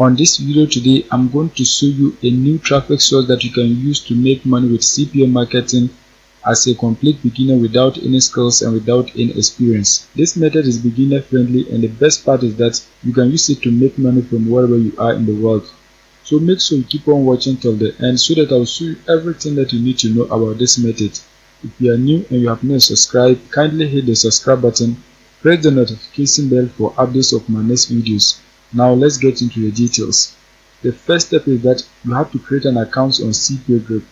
On this video today, I'm going to show you a new traffic source that you can use to make money with CPA marketing as a complete beginner without any skills and without any experience. This method is beginner friendly, and the best part is that you can use it to make money from wherever you are in the world. So make sure you keep on watching till the end so that I'll show you everything that you need to know about this method. If you are new and you have not subscribed, kindly hit the subscribe button, press the notification bell for updates of my next videos. Now let's get into the details. The first step is that you have to create an account on CPAGrip.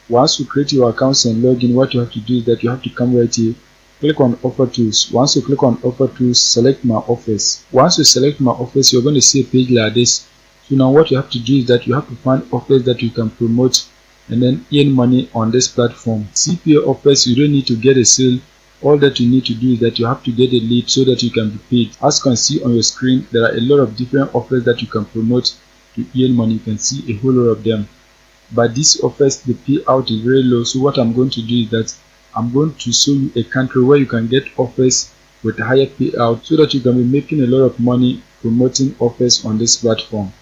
Once you create your account and log in, what you have to do is that you have to come right here, click on offer tools. Once you click on offer tools, select my offers. Once you select my offers, you're going to see a page like this. So now what you have to do is that you have to find offers that you can promote and then earn money on this platform. CPA offers, you don't need to get a sale. All that you need to do is that you have to get a lead so that you can be paid. As you can see on your screen, there are a lot of different offers that you can promote to earn money. You can see a whole lot of them. But these offers, the payout is very low. So what I'm going to do is that I'm going to show you a country where you can get offers with a higher payout so that you can be making a lot of money promoting offers on this platform.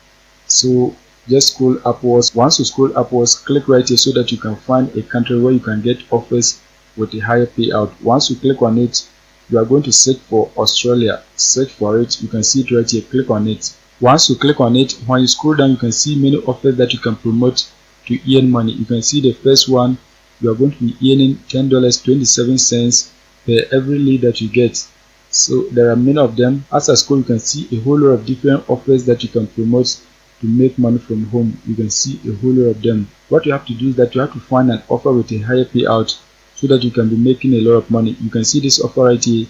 So just scroll upwards. Once you scroll upwards, click right here so that you can find a country where you can get offers with a higher payout. Once you click on it, you are going to search for Australia. Search for it. You can see it right here. Click on it. Once you click on it, when you scroll down, you can see many offers that you can promote to earn money. You can see the first one, you are going to be earning $10.27 per every lead that you get. So there are many of them. As I scroll, you can see a whole lot of different offers that you can promote to make money from home. You can see a whole lot of them. What you have to do is that you have to find an offer with a higher payout so that you can be making a lot of money. You can see this offer right here.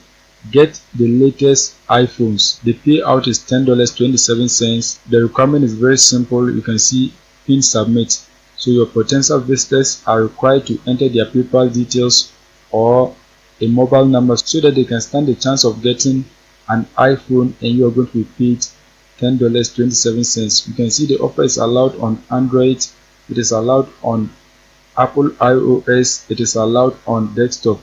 Get the latest iPhones. The payout is $10.27. The requirement is very simple. You can see pin submit. So your potential visitors are required to enter their PayPal details or a mobile number so that they can stand the chance of getting an iPhone, and you are going to be paid $10.27. You can see the offer is allowed on Android. It is allowed on Apple iOS. It is allowed on desktop.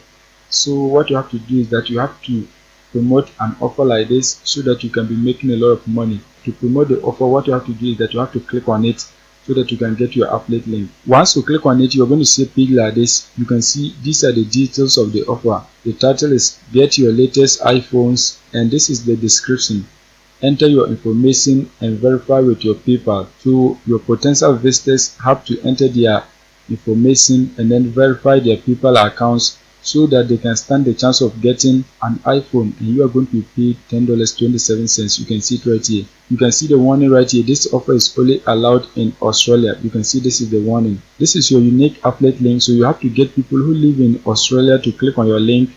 So what you have to do is that you have to promote an offer like this so that you can be making a lot of money. To promote the offer, what you have to do is that you have to click on it so that you can get your affiliate link. Once you click on it, you're going to see a page like this. You can see these are the details of the offer. The title is Get Your Latest iPhones, and this is the description. Enter your information and verify with your PayPal. So your potential visitors have to enter their information and then verify their PayPal accounts so that they can stand the chance of getting an iPhone, and you are going to be paid $10.27. You can see it right here. You can see the warning right here. This offer is only allowed in Australia. You can see this is the warning. This is your unique affiliate link, so you have to get people who live in Australia to click on your link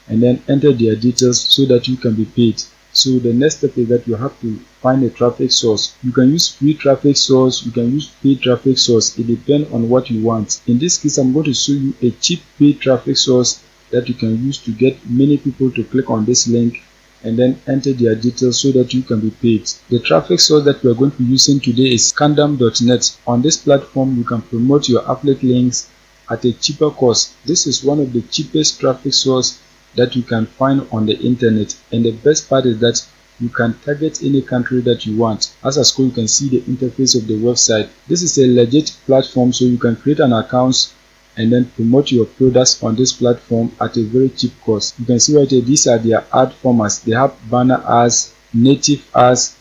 and then enter their details so that you can be paid. So the next step is that you have to find a traffic source. You can use free traffic source, you can use paid traffic source. It depends on what you want. In this case, I'm going to show you a cheap paid traffic source that you can use to get many people to click on this link and then enter their details so that you can be paid. The traffic source that we are going to be using today is scandam.net. On this platform, you can promote your affiliate links at a cheaper cost. This is one of the cheapest traffic source that you can find on the internet, and the best part is that you can target any country that you want. As I scroll, you can see the interface of the website. This is a legit platform, so you can create an account and then promote your products on this platform at a very cheap cost. You can see right here, these are their ad formats. They have banner ads, native ads,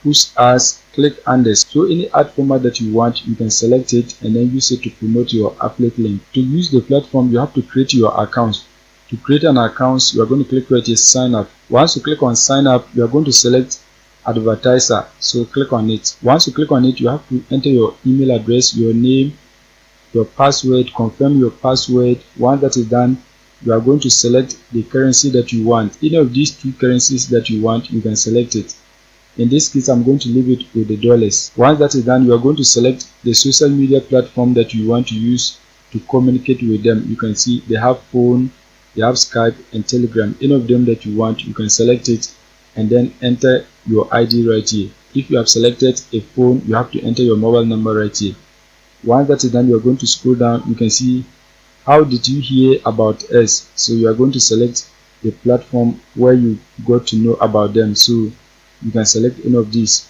push ads, click ads. So any ad format that you want, you can select it and then use it to promote your affiliate link. To use the platform, you have to create your account. To create an account, you are going to click right here, sign up. Once you click on sign up, you are going to select advertiser. So click on it. Once you click on it, you have to enter your email address, your name, your password, confirm your password. Once that is done, you are going to select the currency that you want. Any of these two currencies that you want, you can select it. In this case, I'm going to leave it with the dollars. Once that is done, you are going to select the social media platform that you want to use to communicate with them. You can see they have phone, they have Skype and Telegram. Any of them that you want, you can select it and then enter your ID right here. If you have selected a phone, you have to enter your mobile number right here. Once that is done, you are going to scroll down. You can see how did you hear about us. So you are going to select the platform where you got to know about them. So you can select any of these.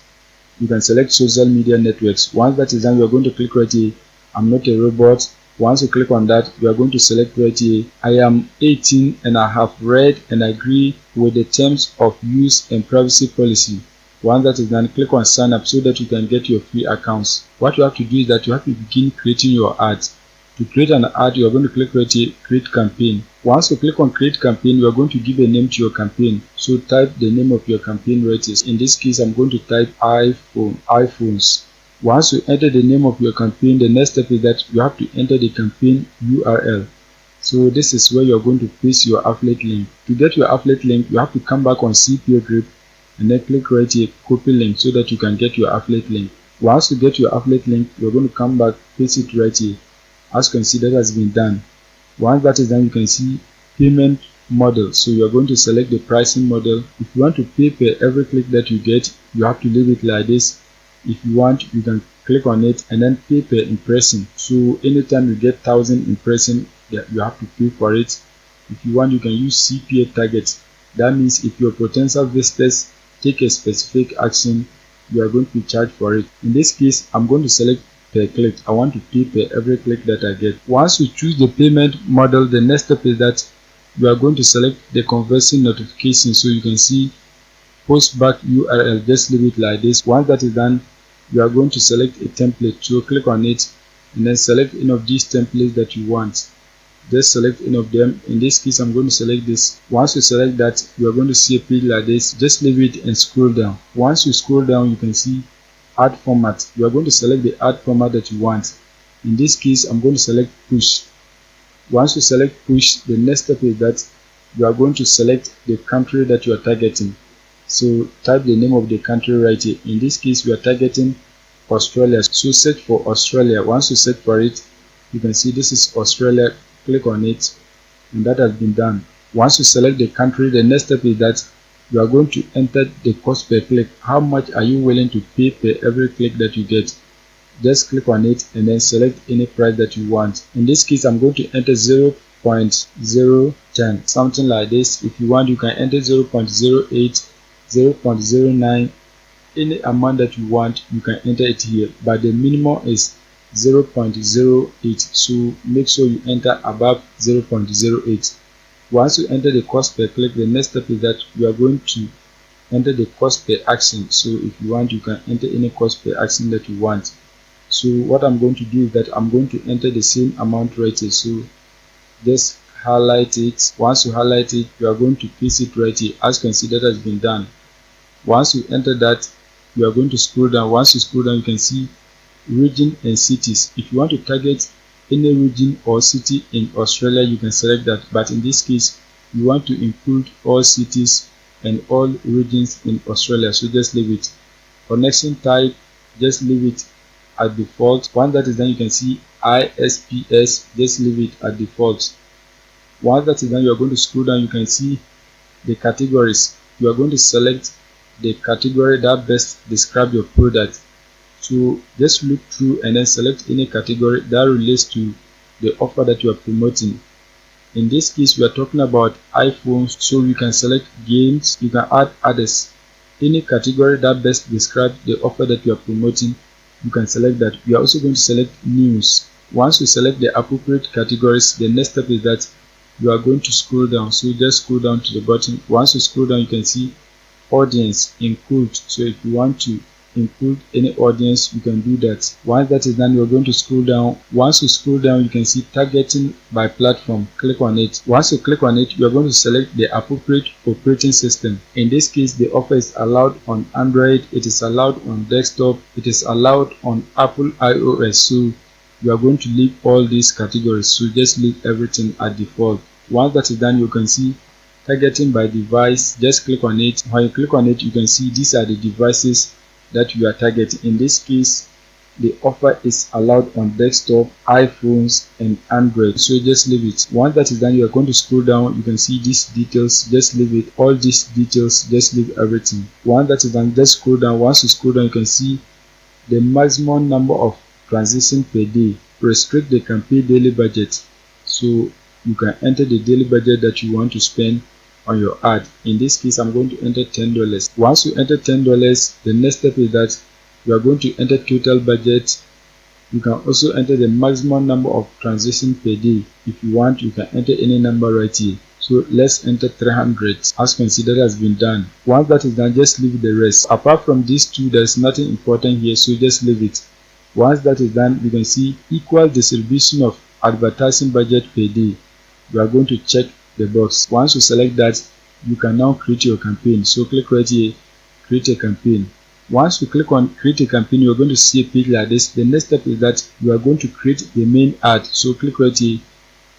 you can select social media networks. Once that is done, you are going to click right here, I'm not a robot. Once you click on that, you are going to select right here, I am 18 and I have read and agree with the terms of use and privacy policy. Once that is done, click on sign up so that you can get your free accounts. What you have to do is that you have to begin creating your ads. To create an ad, you are going to click right here, create campaign. Once you click on create campaign, you are going to give a name to your campaign. So type the name of your campaign right here. In this case, I'm going to type iPhones. Once you enter the name of your campaign, the next step is that you have to enter the campaign URL. So this is where you're going to paste your affiliate link. To get your affiliate link, you have to come back on CPAGrip and then click right here, copy link, so that you can get your affiliate link. Once you get your affiliate link, you're going to come back, paste it right here. As you can see, that has been done. Once that is done, you can see payment model. So you're going to select the pricing model. If you want to pay per every click that you get, you have to leave it like this. If you want, you can click on it and then pay per impression. So anytime you get 1,000 impression, you have to pay for it. If you want, you can use CPA targets. That means if your potential visitors take a specific action, you are going to be charged for it. In this case, I'm going to select per click. I want to pay per every click that I get. Once you choose the payment model, the next step is that you are going to select the conversion notification. So you can see post back URL, just leave it like this. Once that is done, you are going to select a template. So click on it and then select any of these templates that you want. Just select any of them. In this case, I'm going to select this. Once you select that, you are going to see a page like this. Just leave it and scroll down. Once you scroll down, you can see ad format. You are going to select the ad format that you want. In this case, I'm going to select push. Once you select push, the next step is that you are going to select the country that you are targeting. So type the name of the country right here. In this case, we are targeting Australia. So search for Australia. Once you search for it, you can see this is Australia. Click on it, and that has been done. Once you select the country, the next step is that you are going to enter the cost per click. How much are you willing to pay per every click that you get? Just click on it and then select any price that you want. In this case, I'm going to enter 0.010, something like this. If you want, you can enter 0.08, 0.09, any amount that you want, you can enter it here, but the minimum is 0.08. so make sure you enter above 0.08. Once you enter the cost per click, the next step is that you are going to enter the cost per action. So if you want, you can enter any cost per action that you want. So what I'm going to do is that I'm going to enter the same amount right here. So just highlight it. Once you highlight it, you are going to paste it right here. As you can see, that has been done. Once you enter that, you are going to scroll down. Once you scroll down, you can see region and cities. If you want to target any region or city in Australia, you can select that, but in this case you want to include all cities and all regions in Australia, so just leave it. Connection type, just leave it at default. Once that is done, you can see ISPs, just leave it at default. Once that is done, you are going to scroll down. You can see the categories. You are going to select the category that best describe your product. So just look through and then select any category that relates to the offer that you are promoting. In this case, we are talking about iPhones, so you can select games, you can add others. Any category that best describes the offer that you are promoting, you can select that. We are also going to select news. Once you select the appropriate categories, the next step is that you are going to scroll down. So just scroll down to the bottom. Once you scroll down, you can see audience, include. So if you want to include any audience, you can do that. Once that is done, you're going to scroll down. Once you scroll down, you can see targeting by platform. Click on it. Once you click on it, you're going to select the appropriate operating system. In this case, the offer is allowed on Android, it is allowed on desktop, it is allowed on Apple iOS. So you are going to leave all these categories, so just leave everything at default. Once that is done, you can see targeting by device. Just click on it. When you click on it, you can see these are the devices that you are targeting. In this case, the offer is allowed on desktop, iPhones and Android, so just leave it. Once that is done, you are going to scroll down. You can see these details, just leave it. All these details, just leave everything. Once that is done, just scroll down. Once you scroll down, you can see the maximum number of transactions per day. Restrict the campaign daily budget, so you can enter the daily budget that you want to spend on your ad. In this case, I'm going to enter $10. Once you enter $10, the next step is that You are going to enter total budget. You can also enter the maximum number of transactions per day. If you want, you can enter any number right here. So let's enter 300 as considered has been done. Once that is done, just leave the rest. Apart from these two, there's nothing important here, so just leave it. Once that is done, you can see equal distribution of advertising budget per day. You are going to check the box. Once you select that, you can now create your campaign. So click right here, create a campaign. Once you click on create a campaign, you are going to see a page like this. The next step is that you are going to create the main ad. So click right here,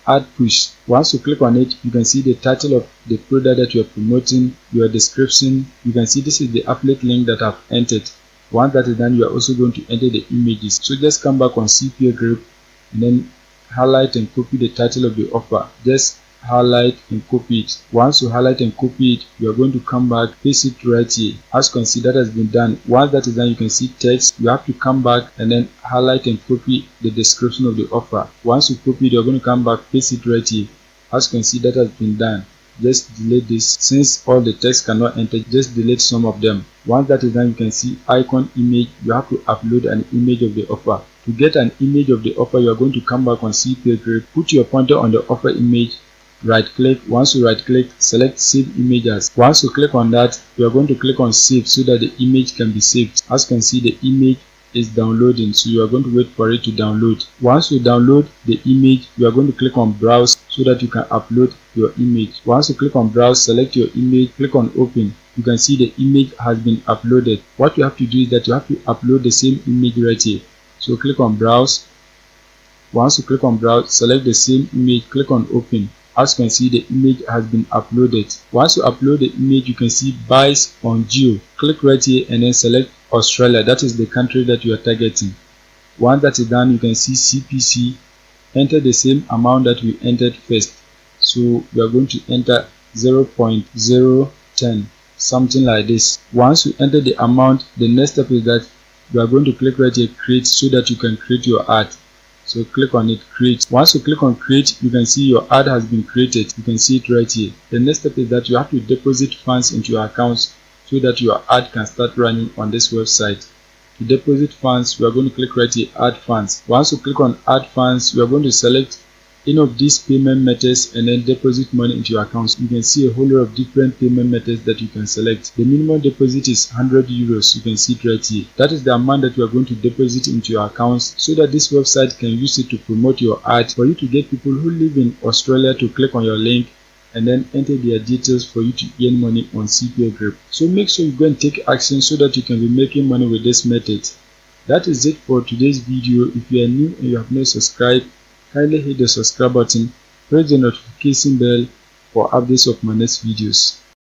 add push. Once you click on it, you can see the title of the product that you are promoting, your description. You can see this is the affiliate link that I've entered. Once that is done, you are also going to enter the images. So just come back on CPAGrip and then highlight and copy the title of the offer. Just highlight and copy it. Once you highlight and copy it, you are going to come back, paste it right here as considered has been done. Once that is done, you can see text. You have to come back and then highlight and copy the description of the offer. Once you copy it, you are going to come back, paste it right here as considered has been done. Just delete this. Since all the text cannot enter, just delete some of them. Once that is done, you can see icon image. You have to upload an image of the offer. To get an image of the offer, you are going to come back on CPAGrip, put your pointer on the offer image, right click. Once you right click, select save images. Once you click on that, you are going to click on save so that the image can be saved. As you can see, the image is downloading, so you are going to wait for it to download. Once you download the image, you are going to click on browse so that you can upload your image. Once you click on browse, select your image, click on open. You can see the image has been uploaded. What you have to do is that you have to upload the same image right here. So click on browse. Once you click on browse, select the same image, click on open. As you can see, the image has been uploaded. Once you upload the image, you can see buys on Geo. Click right here and then select Australia. That is the country that you are targeting. Once that is done, you can see CPC. Enter the same amount that we entered first. So we are going to enter 0.010, something like this. Once you enter the amount, the next step is that you are going to click right here, create, so that you can create your ad. So click on it, create. Once you click on create, you can see your ad has been created. You can see it right here. The next step is that you have to deposit funds into your accounts so that your ad can start running on this website. To deposit funds, we are going to click right here, add funds. Once you click on add funds, we are going to select any of these payment methods and then deposit money into your accounts. You can see a whole lot of different payment methods that you can select. The minimum deposit is 100 euros. You can see it right here. That is the amount that you are going to deposit into your accounts so that this website can use it to promote your ad, for you to get people who live in Australia to click on your link and then enter their details for you to earn money on CPAGrip. So make sure you go and take action so that you can be making money with this method. That is it for today's video. If you are new and you have not subscribed, kindly hit the subscribe button, press the notification bell for updates of my next videos.